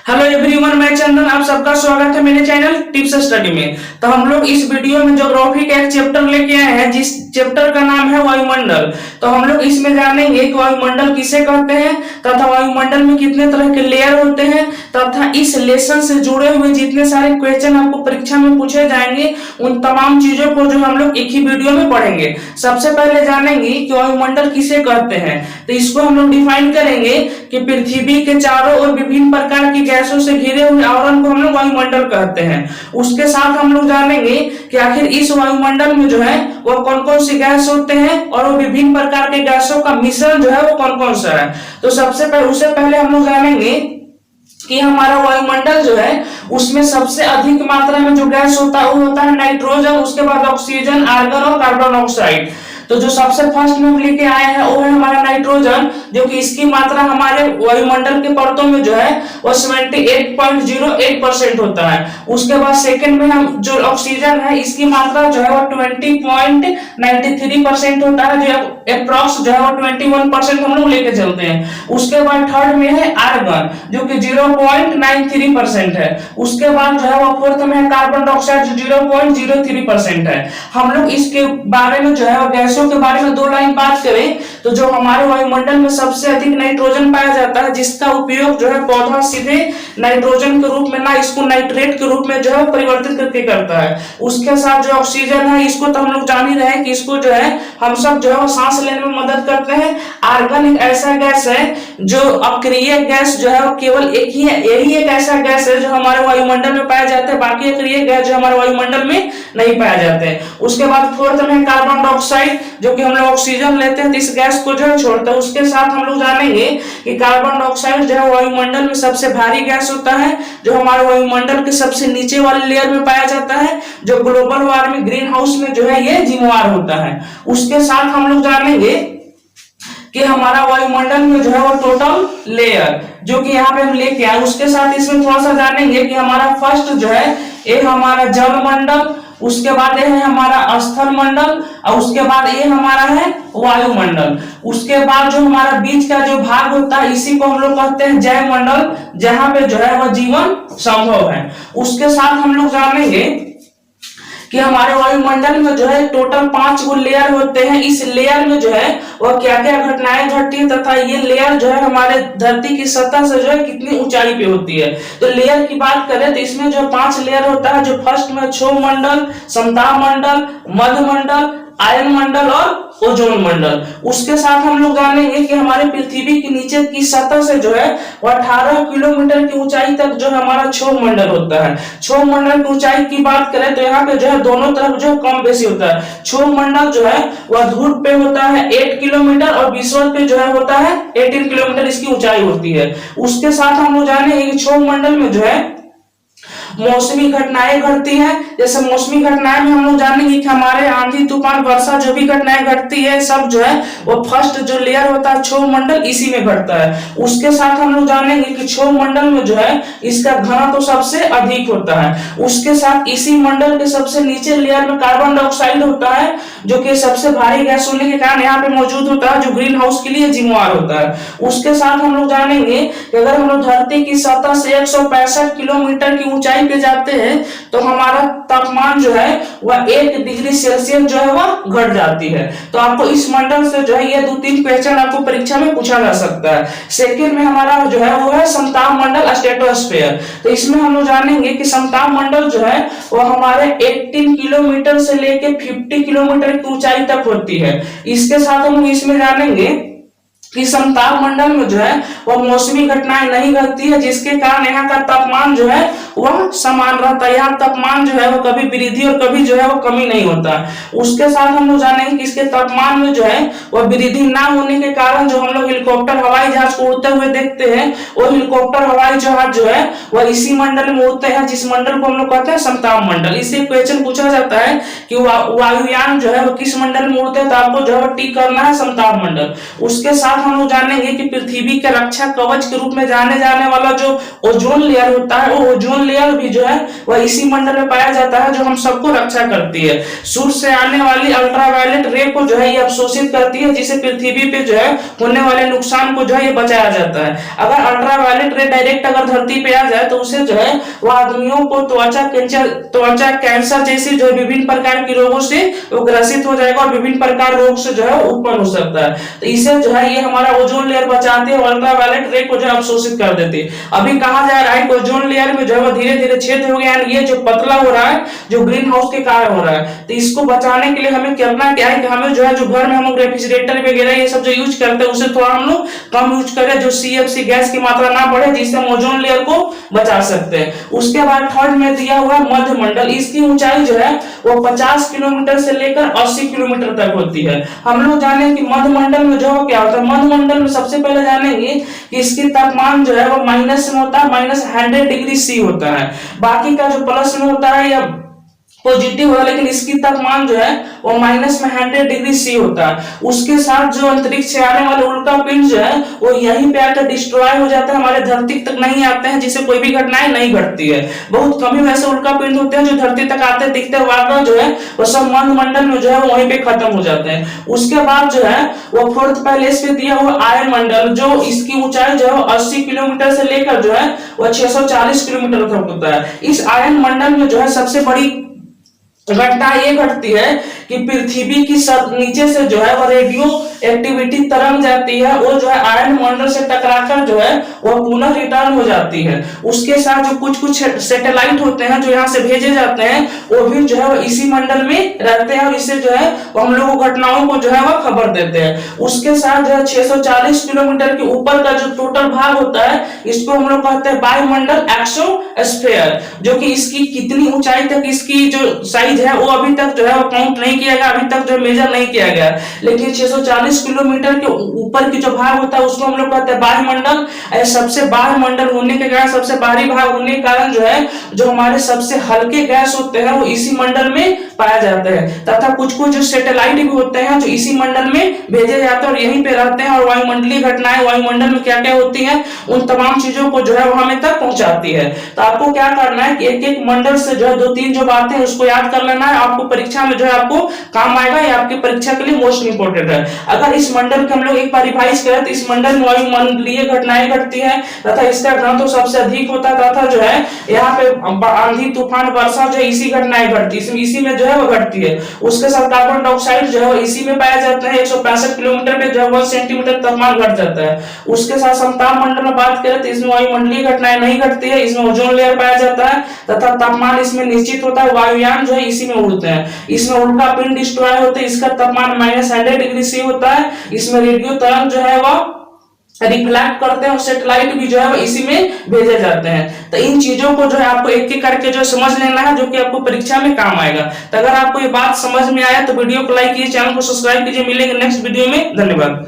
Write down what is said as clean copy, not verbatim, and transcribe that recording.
Hello everyone, मैं चंदन, आप सबका स्वागत है मेरे चैनल टिप्स स्टडी में। तो हम लोग इस वीडियो में ज्योग्राफी का एक चैप्टर लेके आए हैं, जिस चैप्टर का नाम है वायुमंडल। तो हम लोग इसमें जानेंगे कि वायुमंडल किसे कहते हैं तथा वायुमंडल में कितने तरह के लेयर होते हैं तथा इस लेसन से जुड़े हुए जितने सारे क्वेश्चन आपको परीक्षा में पूछे जाएंगे उन तमाम चीजों को जो हम लोग एक ही वीडियो में पढ़ेंगे। सबसे पहले जानेंगे कि वायुमंडल किसे कहते हैं। तो इसको हम लोग डिफाइन करेंगे कि पृथ्वी के चारों ओर विभिन्न प्रकार की गैसों से घिरे हुए आवरण को हम लोग वायुमंडल कहते हैं। उसके साथ हम लोग जानेंगे कि आखिर इस वायुमंडल में जो है वो कौन कौन सी गैस होते हैं और वो विभिन्न प्रकार के गैसों का मिश्रण जो है वो कौन कौन सा है। तो उससे पहले हम लोग जानेंगे कि हमारा वायुमंडल जो है उसमें सबसे अधिक मात्रा में जो गैस होता है वो होता है नाइट्रोजन, उसके बाद ऑक्सीजन, आर्गन और कार्बन ऑक्साइड। तो जो सबसे फर्स्ट में हम लेके आए हैं वो है हमारा नाइट्रोजन, जो कि इसकी मात्रा हमारे वायुमंडल के परतों में जो है वो 78.08% होता है। उसके बाद सेकंड में हम जो ऑक्सीजन है इसकी मात्रा जो है वो 20.93% होता है, जो अप्रॉक्स जो है वो 21% हम लोग लेके चलते हैं। उसके बाद थर्ड में है आर्गन जो कि 0.93% है। उसके बाद जो है वो फोर्थ में है कार्बन डाइऑक्साइड जो 0.03% है। हम लोग इसके बारे में जो है वो गैसों के बारे में दो लाइन बात करें तो जो हमारे वायुमंडल में सबसे अधिक नाइट्रोजन पाया जाता है, जिसका उपयोग जो है पौधा सीधे नाइट्रोजन के रूप में ना इसको नाइट्रेट के रूप में जो है परिवर्तित करके करता है। उसके साथ जो ऑक्सीजन है इसको तो हम लोग जान ही रहे हैं कि इसको जो है हम सब जो है सांस लेने में मदद करते हैं। आर्गन एक ऐसा गैस है जो अक्रिय गैस जो है वो केवल एक ही है, यही एक ऐसा गैस है जो हमारे वायुमंडल में पाया जाता है, बाकी अक्रिय गैस जो हमारे वायुमंडल में नहीं पाया जाते हैं। उसके बाद फोर्थ में कार्बन डाइऑक्साइड जो कि हम लोग ऑक्सीजन लेते हैं तो इस गैस को जो है छोड़ते हैं। उसके साथ हम लोग जानेंगे कि कार्बन डाइऑक्साइड जो है वायुमंडल में सबसे भारी गैस होता है, जो हमारे वायुमंडल के सबसे नीचे वाले लेयर में पाया जाता है, जो ग्लोबल वार्मिंग ग्रीन हाउस में जो है ये जिम्मेवार होता है। उसके साथ हम लोग जानेंगे कि हमारा वायुमंडल में जो है वो टोटल लेयर जो कि यहाँ पे हम लेके आए। उसके साथ इसमें थोड़ा सा जानेंगे कि हमारा फर्स्ट जो है ये हमारा जलमंडल, उसके बाद ये है हमारा स्थल मंडल और उसके बाद ये हमारा है वायुमंडल। उसके बाद जो हमारा बीच का जो भाग होता है इसी को हम लोग कहते हैं जैव मंडल, जहां पे जो है वह जीवन संभव है। उसके साथ हम लोग जानेंगे कि हमारे वायुमंडल में जो है टोटल 5 गो लेयर होते हैं। इस लेयर में जो है वह क्या क्या घटनाएं घटती है तथा ये लेयर जो है हमारे धरती की सतह से जो है कितनी ऊंचाई पे होती है। तो लेयर की बात करें तो इसमें जो 5 लेयर होता है, जो फर्स्ट में क्षोभ मंडल, समताप मंडल, मध्य मंडल, आयन मंडल और ओजोन मंडल। उसके साथ हम लोग जानेंगे कि हमारे पृथ्वी के नीचे की सतह से जो है वो 18 किलोमीटर की ऊंचाई तक जो हमारा क्षोभ मंडल होता है। क्षोभ मंडल की ऊंचाई की बात करें तो यहाँ पे जो है दोनों तरफ जो है कम बेसी होता है। क्षोभ मंडल जो है वह ध्रुव पे होता है 8 किलोमीटर और विषुवत पे जो है होता है 18 किलोमीटर इसकी ऊंचाई होती है। उसके साथ हम लोग जानेंगे कि क्षोभ मंडल में जो है मौसमी घटनाएं घटती हैं। जैसे मौसमी घटनाएं में हम लोग जानेंगे कि हमारे आंधी तूफान वर्षा जो भी घटनाएं घटती है सब जो है वो फर्स्ट जो लेयर होता है क्षोभ मंडल इसी में घटता है। उसके साथ हम लोग जानेंगे कि क्षोभ मंडल में जो है इसका घनत्व तो सबसे अधिक होता है। उसके साथ इसी मंडल के सबसे नीचे लेयर में कार्बन डाइऑक्साइड होता है, जो कि सबसे भारी गैस होने के कारण यहाँ पे मौजूद होता है, जो ग्रीन हाउस के लिए जिम्मेवार होता है। उसके साथ हम लोग जानेंगे कि अगर हम लोग धरती की सतह से 165 किलोमीटर की ऊंचाई पे जाते हैं तो हमारा तापमान जो है वह 1 डिग्री सेल्सियस जो है वह घट जाती है। तो आपको इस मंडल से जो है ये 2-3 क्वेश्चन आपको परीक्षा में पूछा जा सकता है। सेकंड में हमारा जो है वो है समताप मंडल, स्ट्रेटोस्फेयर। तो इसमें हम लोग जानेंगे कि समताप मंडल जो है वो हमारे 18 किलोमीटर से लेके 50 किलोमीटर की ऊंचाई तक होती है। इसके साथ हम लोग इसमें जानेंगे कि समताप मंडल में जो है वह मौसमी घटनाएं नहीं घटती है, जिसके कारण यहाँ का तापमान जो है वह समान रहता है। यहाँ तापमान जो है वो कभी वृद्धि और कभी जो है वो कमी नहीं होता। उसके साथ हम लोग जानेंगे कि इसके तापमान में जो है वह वृद्धि ना होने के कारण जो हम लोग हेलीकॉप्टर हवाई जहाज को उड़ते हुए देखते हैं वो हेलीकॉप्टर हवाई जहाज जो है वह इसी मंडल में उड़ते हैं, जिस मंडल को हम लोग कहते हैं समताप मंडल। इससे क्वेश्चन पूछा जाता है कि वायुयान जो है वो किस मंडल में उड़ते हैं, तो आपको जो है टिक करना है समताप मंडल। उसके साथ हम लोग जानेंगे कि पृथ्वी के रक्षा कवच के रूप में जाने जाने वाला जो ओजोन लेयर होता है, वो ओजोन लेयर भी जो है वह इसी मंडल में पाया जाता है, जो हम सबको रक्षा करती है। सूर्य से आने वाली अल्ट्रावायलेट रे को जो है ये अवशोषित करती है, जिससे पृथ्वी पे जो है होने वाले नुकसान को जो है ये बचाया जाता है। अगर अल्ट्रावायलेट रे डायरेक्ट अगर धरती पे आ जाए तो उसे जो है वह आदमियों को त्वचा कैंसर जैसी जो विभिन्न प्रकार की रोगों से वो ग्रसित हो जाएगा, और विभिन्न प्रकार रोग से जो है उत्पन्न हो सकता है। तो इसे जो है ये हमारा ओजोन लेयर बचाते हैं, अल्ट्रावायलेट रे को जो है अवशोषित कर देती है। अभी कहा जा रहा है कि ओजोन लेयर में जो है धीरे धीरे छेद हो गया, ये जो पतला हो रहा है जो ग्रीन हाउस के कारण हो रहा है। तो इसको बचाने के लिए हमें करना क्या है कि हमें जो है जो घर में हम लोग रेफ्रिजरेटर वगैरह ये सब जो यूज करते हैं उसे थोड़ा हम लोग कम यूज करें, जो CFC गैस की मात्रा ना बढ़े, जिससे हम ओजोन लेयर को बचा सकते हैं। उसके बाद थर्ड में दिया हुआ मध्य मंडल, इसकी ऊंचाई जो है वो 50 किलोमीटर से लेकर 80 किलोमीटर तक होती है। हम लोग जाने कि मध्य मंडल में जो है क्या होता है। मध्य मंडल में सबसे पहले जानेंगे कि इसकी तापमान जो है वो माइनस में होता है, -100 डिग्री C होता है। बाकी का जो प्लस में होता है या पॉजिटिव होता है, लेकिन इसकी तापमान जो है वो -100 डिग्री C होता है। उसके साथ जो अंतरिक्ष से आने वाले उल्का पिंड जो है वो यहीं पे आकर डिस्ट्रॉय हो जाता है, हमारे धरती तक नहीं आते हैं, जिससे कोई भी घटनाएं नहीं घटती है। बहुत कम ही वैसे उल्का पिंड होते हैं जो धरती तक आते दिखते हैं, वार्ता जो है वो सब मध्य मंडल में जो है वहीं पे खत्म हो जाते हैं। उसके बाद जो है वो फोर्थ प्लेस पे दिया हुआ आयन मंडल, जो इसकी ऊंचाई जो है 80 किलोमीटर से लेकर जो है वो 640 किलोमीटर तक होता है। इस आयन मंडल में जो है सबसे बड़ी घटना ये घटती है कि पृथ्वी की सब नीचे से जो है वो रेडियो एक्टिविटी तरंग जाती है, वो जो है आयन मंडल से टकराकर जो है वो पुनः रिटर्न हो जाती है। उसके साथ जो कुछ सैटेलाइट होते हैं जो यहाँ से भेजे जाते हैं, वो भी जो है वो इसी मंडल में रहते हैं, और इससे जो है वो हम लोगों घटनाओं को जो है वो खबर देते हैं। उसके साथ जो है 640 किलोमीटर के ऊपर का जो टोटल भाग होता है, इसको हम लोग कहते हैं वायुमंडल एक्सोस्फीयर, जो कि इसकी कितनी ऊंचाई तक इसकी जो साइज है वो अभी तक जो है वो काउंट नहीं किया गया, अभी तक जो मेजर नहीं किया गया। लेकिन 640 किलोमीटर के ऊपर की जो भाग होता है उसको हम लोग कहते हैं वायुमंडल। सबसे बाहर मंडल होने के कारण, सबसे बाहरी भाग होने के कारण जो है जो हमारे सबसे हल्के गैस होते हैं वो इसी मंडल में पाए जाते हैं, तथा कुछ जो सैटेलाइट भी होते हैं जो इसी मंडल में भेजे जाते हैं और यहीं पे रहते हैं, और वायुमंडलीय घटनाएं वायुमंडल में क्या क्या होती है उन तमाम चीजों को जो है वो हमें तक पहुंचाती है। तो आपको क्या करना है कि एक एक मंडल से जो है 2-3 जो बातें उसको याद कर लेना है, आपको परीक्षा में जो है आपको काम आएगा, ये आपकी परीक्षा के लिए मोस्ट इंपोर्टेंट है। अगर इस मंडल के हम लोग एक बार रिवाइज करें तो इस मंडल में वायुमंडलीय घटनाएं घटती है, तथा इसका घनत्व सबसे अधिक होता है, तथा जो है यहाँ पे आंधी तूफान वर्षा जो इसी घटनाएं घटती है, इसी में जो है वो घटती है। उसके साथ कार्बन डाइऑक्साइड जो है इसी में पाया जाता है, 165 किलोमीटर पे जो है 1 सेंटीमीटर तापमान घट जाता है। उसके साथ समताप मंडल में बात करें तो इसमें वायुमंडलीय घटनाएं नहीं घटती है, इसमें ओजोन लेयर पाया जाता है, तथा तापमान इसमें निश्चित होता है, वायुयान जो है इसी में उड़ते हैं। इसमें उल्का पिंड डिस्ट्रॉय होते हैं, इसका तापमान -100 डिग्री C होता है। इसमें रेडियो तरंग जो है वो रिफ्लेक्ट करते हैं, और सैटेलाइट भी जो है वो इसी में भेजे जाते हैं। तो इन चीजों को जो है आपको एक एक करके जो समझ लेना है, जो कि आपको परीक्षा में काम आएगा। तो अगर आपको ये बात समझ में आया तो वीडियो को लाइक कीजिए, चैनल को सब्सक्राइब कीजिए। मिलेंगे नेक्स्ट वीडियो में, धन्यवाद।